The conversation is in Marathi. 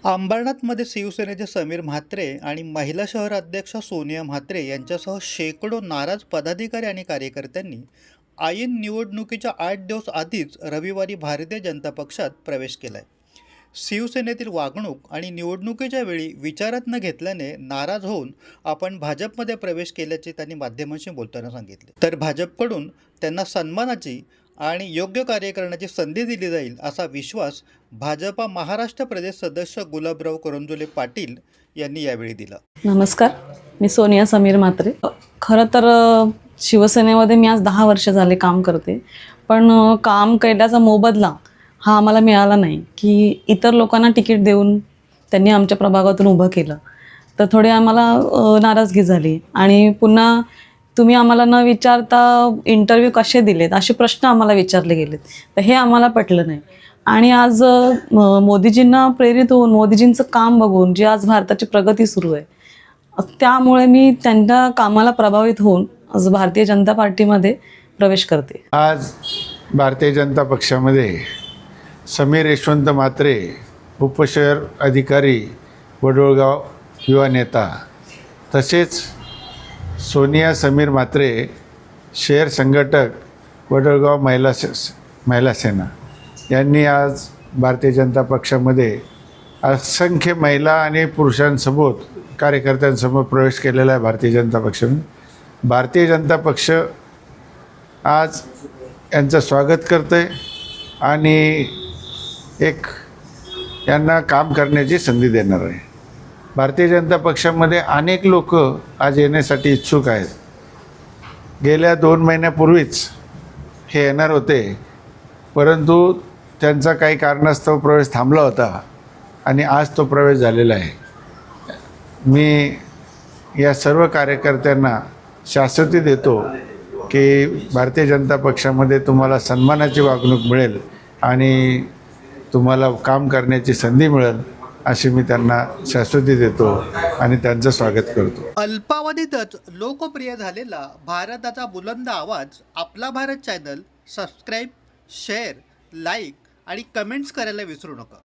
अंबरनाथमध्ये शिवसेनेचे समीर म्हात्रे आणि महिला शहर अध्यक्षा सोनिया म्हात्रे यांच्यासह शेकडो नाराज पदाधिकारी आणि कार्यकर्त्यांनी ऐन निवडणुकीच्या 8 दिवस आधीच रविवारी भारतीय जनता पक्षात प्रवेश केलाय. शिवसेनेतील वागणूक आणि निवडणुकीच्या वेळी विचारात न घेतल्याने नाराज होऊन आपण भाजपमध्ये प्रवेश केल्याचे त्यांनी माध्यमांशी बोलताना सांगितले. तर भाजपकडून त्यांना सन्मानाची आणि योग्य कार्य करण्याची संधी दिली जाईल असा विश्वास भाजपा महाराष्ट्र प्रदेश सदस्य गुलाबराव करंजुले पाटील यांनी यावेळी दिला. नमस्कार, मी सोनिया समीर म्हात्रे. खरं तर शिवसेनेमध्ये मी आज 10 वर्ष झाले काम करते, पण काम केल्याचा मोबदला हा आम्हाला मिळाला नाही. की इतर लोकांना तिकीट देऊन त्यांनी आमच्या प्रभागातून उभं केलं, तर थोडी आम्हाला नाराजगी झाली. आणि पुन्हा तुम्ही आम्हाला न विचारता इंटरव्ह्यू कसे दिलेत असे प्रश्न आम्हाला विचारले गेलेत, तर हे आम्हाला पटलं नाही. आणि आज मोदीजींना प्रेरित होऊन, मोदीजींचं काम बघून जी आज भारताची प्रगती सुरू आहे, त्यामुळे मी त्यांच्या कामाला प्रभावित होऊन आज भारतीय जनता पार्टीमध्ये प्रवेश करते. आज भारतीय जनता पक्षामध्ये समीर यशवंत म्हात्रे, उपशहर अधिकारी वडोळगाव युवा नेता, तसेच सोनिया समीर म्हात्रे, शहर संघटक वडोळगाव महिला सेना यांनी आज भारतीय जनता पक्षामध्ये असंख्य महिला आणि पुरुषांसोबत कार्यकर्त्यांसमोर प्रवेश केलेला आहे. भारतीय जनता पक्ष आज यांचं स्वागत करतं आहे आणि एक यांना काम करण्याची संधी देणार आहे. भारतीय जनता पक्षामध्ये अनेक लोक आज येण्यासाठी इच्छुक आहेत. गेल्या 2 महिन्यापूर्वीच हे येणार होते, परंतु त्यांचा काही कारणास्तव प्रवेश थांबला होता आणि आज तो प्रवेश झालेला आहे. मी या सर्व कार्यकर्त्यांना शाश्वती देतो की भारतीय जनता पक्षामध्ये तुम्हाला सन्मानाची वागणूक मिळेल आणि तुम्हाला काम करण्याची संधी मिळेल, अशी मी त्यांना शाश्वती देतो आणि त्यांचं स्वागत करतो. अल्पावधीतच लोकप्रिय झालेला भारताचा बुलंद आवाज आपला Bharat channel subscribe, share, like आणि कमेंट्स करायला विसरू नका.